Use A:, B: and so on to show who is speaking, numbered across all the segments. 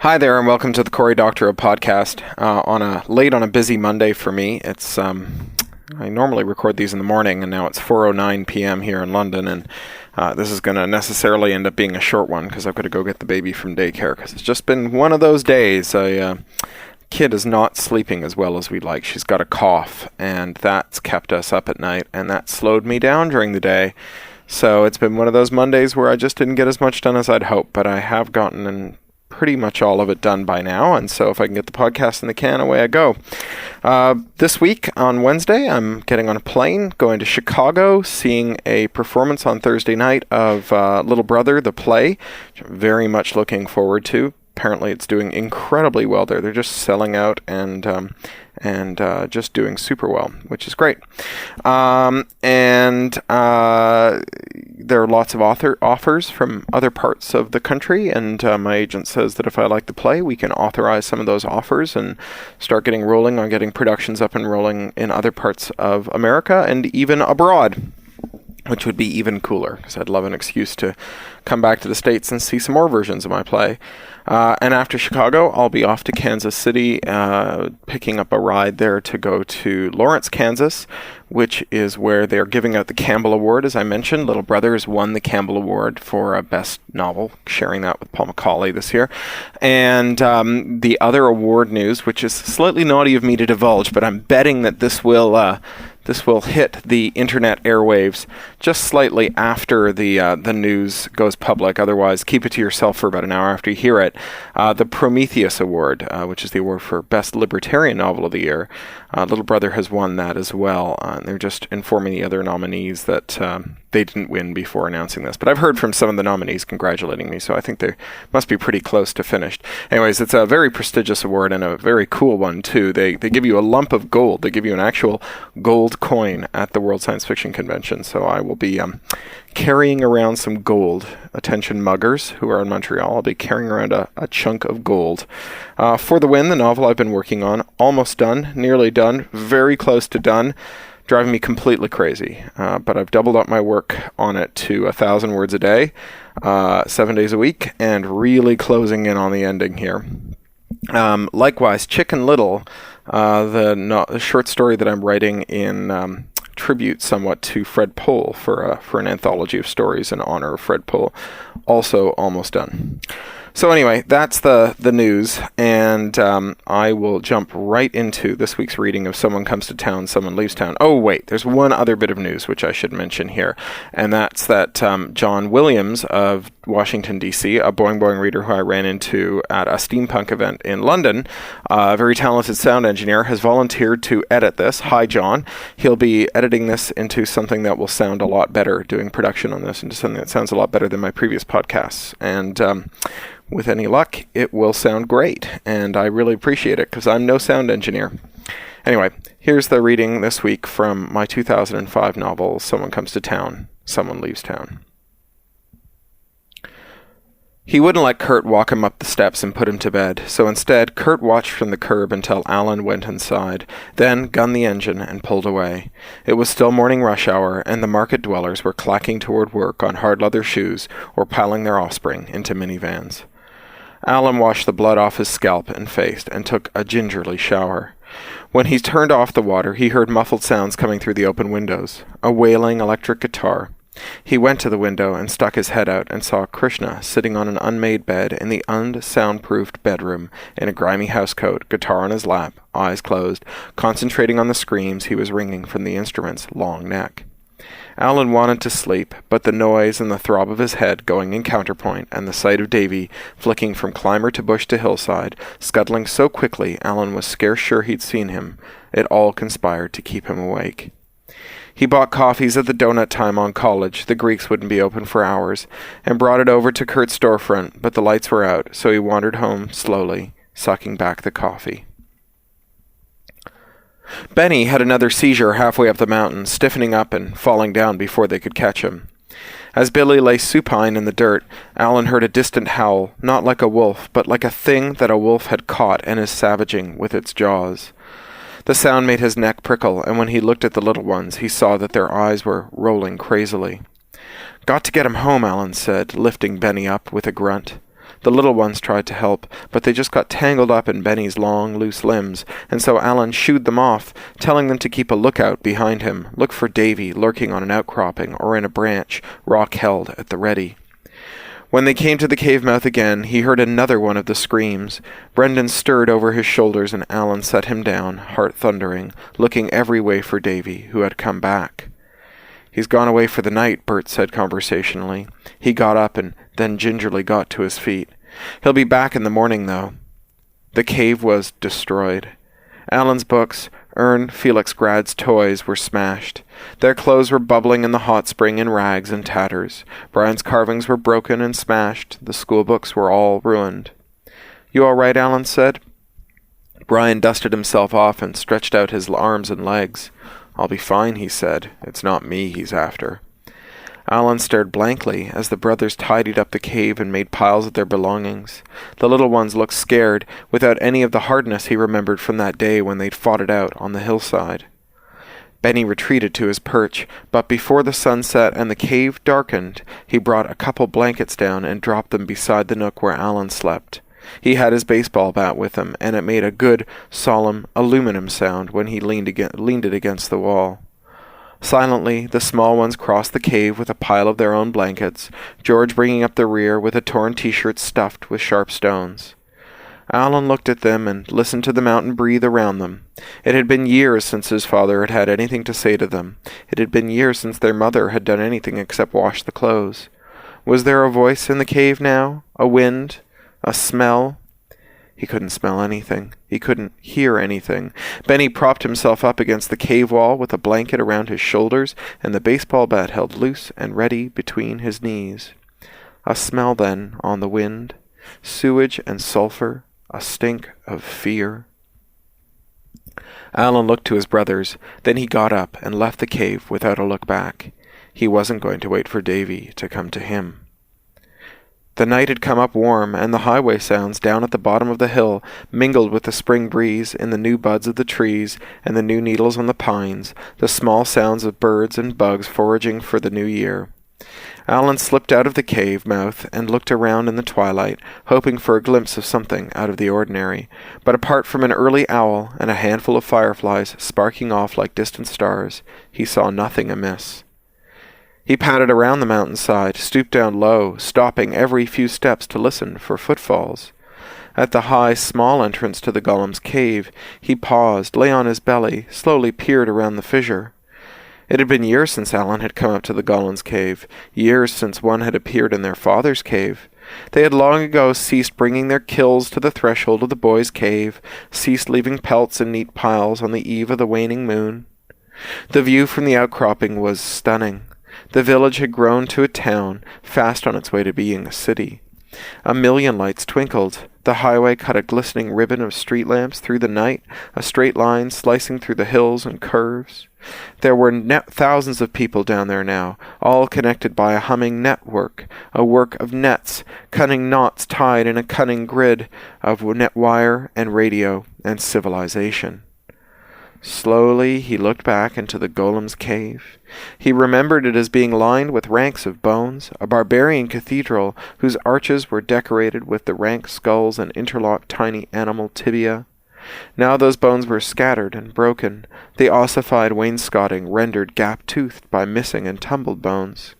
A: Hi there, and welcome to the Corey Doctorow podcast. On a busy Monday for me. It's I normally record these in the morning, and now it's 4:09 p.m. here in London, and this is going to necessarily end up being a short one because I've got to go get the baby from daycare because it's just been one of those days. Kid is not sleeping as well as we'd like. She's got a cough, and that's kept us up at night, and that slowed me down during the day. So it's been one of those Mondays where I just didn't get as much done as I'd hoped, but I have gotten pretty much all of it done by now, and so if I can get the podcast in the can, away I go. This week on Wednesday, I'm getting on a plane, going to Chicago, seeing a performance on Thursday night of Little Brother, the play, which I'm very much looking forward to. Apparently it's doing incredibly well there. They're just selling out and just doing super well, which is great. There are lots of offers from other parts of the country, and my agent says that if I like the play, we can authorize some of those offers and start getting rolling on getting productions up and rolling in other parts of America and even abroad, which would be even cooler because I'd love an excuse to come back to the States and see some more versions of my play. And after Chicago, I'll be off to Kansas City, picking up a ride there to go to Lawrence, Kansas, which is where they're giving out the Campbell Award. As I mentioned, Little Brother has won the Campbell Award for Best Novel, sharing that with Paul McCauley this year. And the other award news, which is slightly naughty of me to divulge, but I'm betting that this will hit the internet airwaves just slightly after the news goes public. Otherwise, keep it to yourself for about an hour after you hear it. The Prometheus Award, which is the award for Best Libertarian Novel of the Year. Little Brother has won that as well. And they're just informing the other nominees that they didn't win before announcing this. But I've heard from some of the nominees congratulating me, so I think they must be pretty close to finished. Anyways, it's a very prestigious award and a very cool one, too. They give you a lump of gold. They give you an actual gold coin at the World Science Fiction Convention. So I will be carrying around some gold. Attention muggers who are in Montreal. I'll be carrying around a chunk of gold. For the Win, the novel I've been working on. Almost done. Nearly done. Very close to done. Driving me completely crazy. But I've doubled up my work on it to 1,000 words a day, 7 days a week, and really closing in on the ending here. Likewise, Chicken Little, the short story that I'm writing in tribute somewhat to Fred Pohl for an anthology of stories in honor of Fred Pohl, also almost done. So anyway, that's the news, and I will jump right into this week's reading of Someone Comes to Town, Someone Leaves Town. Oh wait, there's one other bit of news which I should mention here, and that's that John Williams of Washington, D.C., a Boing Boing reader who I ran into at a steampunk event in London, a very talented sound engineer, has volunteered to edit this. Hi, John. He'll be editing this into something that will sound a lot better, doing production on this into something that sounds a lot better than my previous podcasts. And with any luck, it will sound great, and I really appreciate it because I'm no sound engineer. Anyway, here's the reading this week from my 2005 novel, Someone Comes to Town, Someone Leaves Town. He wouldn't let Kurt walk him up the steps and put him to bed, so instead, Kurt watched from the curb until Alan went inside, then gunned the engine and pulled away. It was still morning rush hour, and the market dwellers were clacking toward work on hard leather shoes or piling their offspring into minivans. Alan washed the blood off his scalp and face and took a gingerly shower. When he turned off the water, he heard muffled sounds coming through the open windows, a wailing electric guitar. He went to the window and stuck his head out and saw Krishna sitting on an unmade bed in the unsoundproofed bedroom in a grimy housecoat, guitar on his lap, eyes closed, concentrating on the screams he was wringing from the instrument's long neck. Alan wanted to sleep, but the noise and the throb of his head going in counterpoint and the sight of Davy flicking from climber to bush to hillside, scuttling so quickly Alan was scarce sure he'd seen him, it all conspired to keep him awake. He bought coffees at the donut time on college, the Greeks wouldn't be open for hours, and brought it over to Kurt's storefront, but the lights were out, so he wandered home slowly, sucking back the coffee. Benny had another seizure halfway up the mountain, stiffening up and falling down before they could catch him. As Billy lay supine in the dirt, Alan heard a distant howl, not like a wolf, but like a thing that a wolf had caught and is savaging with its jaws. The sound made his neck prickle, and when he looked at the little ones, he saw that their eyes were rolling crazily. "Got to get him home," Alan said, lifting Benny up with a grunt. The little ones tried to help, but they just got tangled up in Benny's long, loose limbs, and so Alan shooed them off, telling them to keep a lookout behind him, look for Davy lurking on an outcropping or in a branch, rock held at the ready. When they came to the cave mouth again, he heard another one of the screams. Brendan stirred over his shoulders, and Alan set him down, heart thundering, looking every way for Davy, who had come back. "He's gone away for the night," Bert said conversationally. He got up and then gingerly got to his feet. "He'll be back in the morning, though." The cave was destroyed. Alan's books, Ern, Felix Grad's toys were smashed. Their clothes were bubbling in the hot spring in rags and tatters. Brian's carvings were broken and smashed. The schoolbooks were all ruined. "You all right?" Alan said. Brian dusted himself off and stretched out his arms and legs. "I'll be fine," he said. "It's not me he's after." Alan stared blankly as the brothers tidied up the cave and made piles of their belongings. The little ones looked scared, without any of the hardness he remembered from that day when they'd fought it out on the hillside. Benny retreated to his perch, but before the sun set and the cave darkened, he brought a couple blankets down and dropped them beside the nook where Alan slept. He had his baseball bat with him, and it made a good, solemn, aluminum sound when he leaned it against the wall. Silently, the small ones crossed the cave with a pile of their own blankets, George bringing up the rear with a torn t-shirt stuffed with sharp stones. Alan looked at them and listened to the mountain breathe around them. It had been years since his father had had anything to say to them. It had been years since their mother had done anything except wash the clothes. Was there a voice in the cave now? A wind? A smell? He couldn't smell anything. He couldn't hear anything. Benny propped himself up against the cave wall with a blanket around his shoulders and the baseball bat held loose and ready between his knees. A smell then on the wind. Sewage and sulfur. A stink of fear. Alan looked to his brothers. Then he got up and left the cave without a look back. He wasn't going to wait for Davy to come to him. The night had come up warm, and the highway sounds down at the bottom of the hill mingled with the spring breeze in the new buds of the trees and the new needles on the pines, the small sounds of birds and bugs foraging for the new year. Alan slipped out of the cave mouth and looked around in the twilight, hoping for a glimpse of something out of the ordinary. But apart from an early owl and a handful of fireflies sparking off like distant stars, he saw nothing amiss. He padded around the mountainside, stooped down low, stopping every few steps to listen for footfalls. At the high, small entrance to the golem's cave, he paused, lay on his belly, slowly peered around the fissure. It had been years since Alan had come up to the golem's cave, years since one had appeared in their father's cave. They had long ago ceased bringing their kills to the threshold of the boys' cave, ceased leaving pelts in neat piles on the eve of the waning moon. The view from the outcropping was stunning. The village had grown to a town, fast on its way to being a city. 1,000,000 lights twinkled. The highway cut a glistening ribbon of street lamps through the night, a straight line slicing through the hills and curves. There were thousands of people down there now, all connected by a humming network, a work of nets, cunning knots tied in a cunning grid of net wire and radio and civilization. Slowly he looked back into the golem's cave. He remembered it as being lined with ranks of bones, a barbarian cathedral whose arches were decorated with the rank skulls and interlocked tiny animal tibia. Now those bones were scattered and broken, the ossified wainscoting rendered gap-toothed by missing and tumbled bones.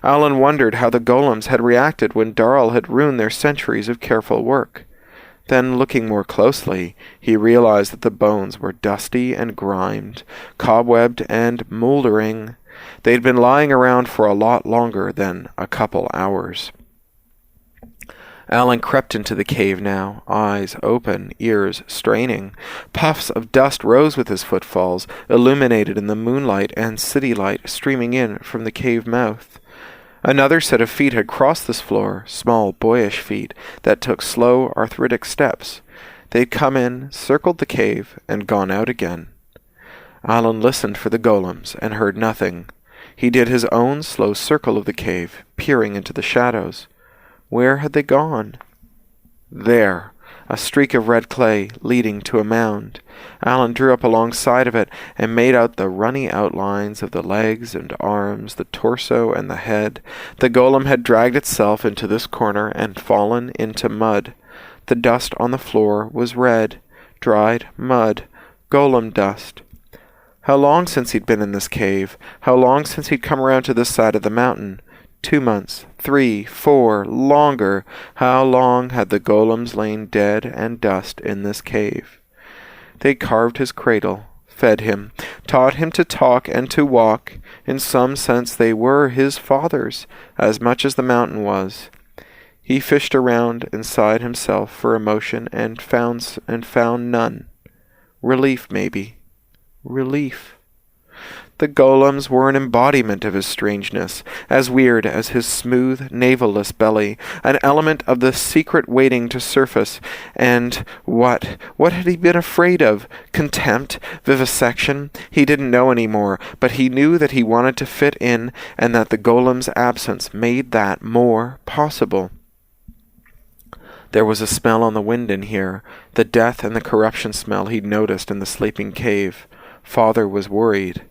A: Alan wondered how the golems had reacted when Darl had ruined their centuries of careful work. Then, looking more closely, he realized that the bones were dusty and grimed, cobwebbed and mouldering. They'd been lying around for a lot longer than a couple hours. Alan crept into the cave now, eyes open, ears straining. Puffs of dust rose with his footfalls, illuminated in the moonlight and city light streaming in from the cave mouth. Another set of feet had crossed this floor, small, boyish feet, that took slow, arthritic steps. They'd come in, circled the cave, and gone out again. Alan listened for the golems, and heard nothing. He did his own slow circle of the cave, peering into the shadows. Where had they gone? There! a streak of red clay leading to a mound. Alan drew up alongside of it and made out the runny outlines of the legs and arms, the torso and the head. The golem had dragged itself into this corner and fallen into mud. The dust on the floor was red, dried mud, golem dust. How long since he'd been in this cave? How long since he'd come around to this side of the mountain? 2 months, 3, 4, longer. How long had the golems lain dead and dust in this cave? They carved his cradle, fed him, taught him to talk and to walk. In some sense they were his fathers, as much as the mountain was. He fished around inside himself for emotion and found none. Relief, maybe. Relief. The golems were an embodiment of his strangeness, as weird as his smooth, navel-less belly, an element of the secret waiting to surface. And what? What had he been afraid of? Contempt? Vivisection? He didn't know any more, but he knew that he wanted to fit in, and that the golem's absence made that more possible. There was a smell on the wind in here, the death and the corruption smell he'd noticed in the sleeping cave. Father was worried.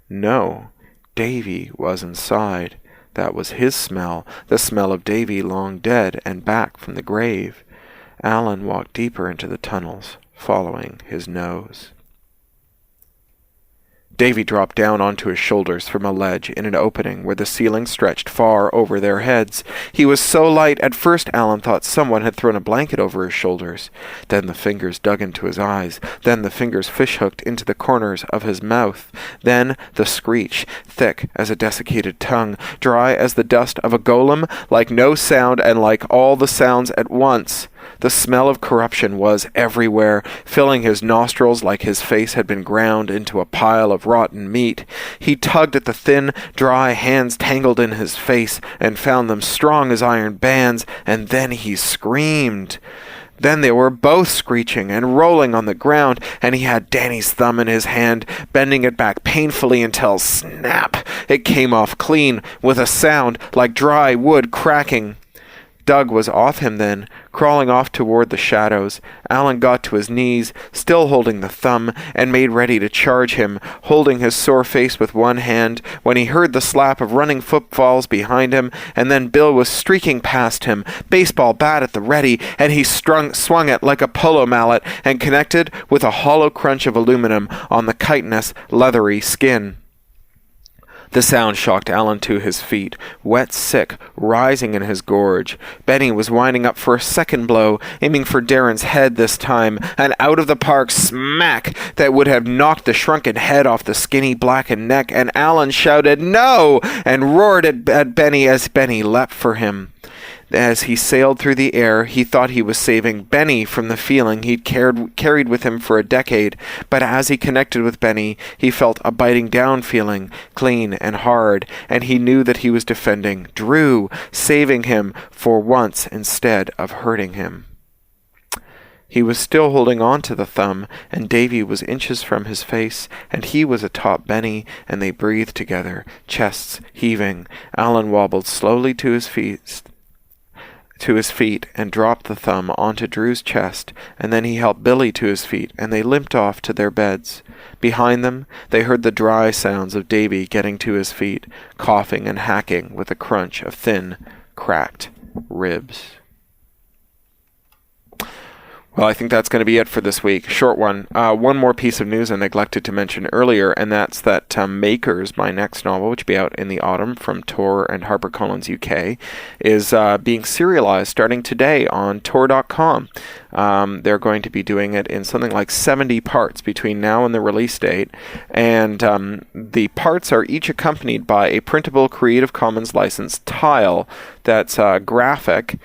A: No, Davy was inside. That was his smell, the smell of Davy long dead and back from the grave. Alan walked deeper into the tunnels, following his nose. Davy dropped down onto his shoulders from a ledge in an opening where the ceiling stretched far over their heads. He was so light, at first Alan thought someone had thrown a blanket over his shoulders. Then the fingers dug into his eyes. Then the fingers fish-hooked into the corners of his mouth. Then the screech, thick as a desiccated tongue, dry as the dust of a golem, like no sound and like all the sounds at once. The smell of corruption was everywhere, filling his nostrils like his face had been ground into a pile of rotten meat. He tugged at the thin, dry hands tangled in his face and found them strong as iron bands, and then he screamed. Then they were both screeching and rolling on the ground, and he had Danny's thumb in his hand, bending it back painfully until, snap, it came off clean, with a sound like dry wood cracking. Doug was off him then, crawling off toward the shadows. Alan got to his knees, still holding the thumb, and made ready to charge him, holding his sore face with one hand, when he heard the slap of running footfalls behind him, and then Bill was streaking past him, baseball bat at the ready, and he swung it like a polo mallet, and connected with a hollow crunch of aluminum on the chitinous, leathery skin. The sound shocked Alan to his feet, wet, sick, rising in his gorge. Benny was winding up for a second blow, aiming for Darren's head this time, an out-of-the-park smack that would have knocked the shrunken head off the skinny, blackened neck, and Alan shouted, "No!" and roared at Benny as Benny leapt for him. As he sailed through the air, he thought he was saving Benny from the feeling he'd carried with him for a decade, but as he connected with Benny, he felt a biting down feeling, clean and hard, and he knew that he was defending Drew, saving him for once instead of hurting him. He was still holding on to the thumb, and Davy was inches from his face, and he was atop Benny, and they breathed together, chests heaving. Alan wobbled slowly to his feet and dropped the thumb onto Drew's chest, and then he helped Billy to his feet, and they limped off to their beds. Behind them, they heard the dry sounds of Davy getting to his feet, coughing and hacking with a crunch of thin, cracked ribs. Well, I think that's going to be it for this week. Short one. One more piece of news I neglected to mention earlier, and that's that Makers, my next novel, which will be out in the autumn from Tor and HarperCollins UK, is being serialized starting today on Tor.com. They're going to be doing it in something like 70 parts between now and the release date, and the parts are each accompanied by a printable Creative Commons licensed tile that's graphic,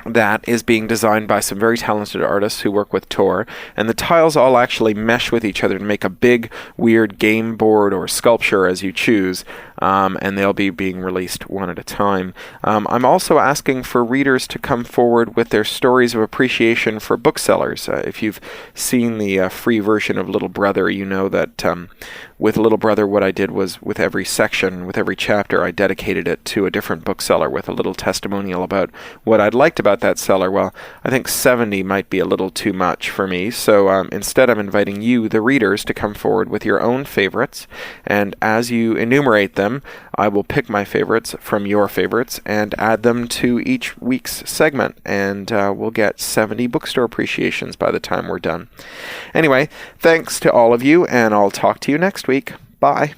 A: that is being designed by some very talented artists who work with Tor, and the tiles all actually mesh with each other to make a big, weird game board or sculpture as you choose, and they'll be being released one at a time. I'm also asking for readers to come forward with their stories of appreciation for booksellers. If you've seen the free version of Little Brother, you know that with Little Brother, what I did was with every section, with every chapter, I dedicated it to a different bookseller with a little testimonial about what I'd liked about that seller. Well, I think 70 might be a little too much for me, so instead I'm inviting you, the readers, to come forward with your own favorites, and as you enumerate them, I will pick my favorites from your favorites and add them to each week's segment, and we'll get 70 bookstore appreciations by the time we're done. Anyway, thanks to all of you, and I'll talk to you next week. Bye.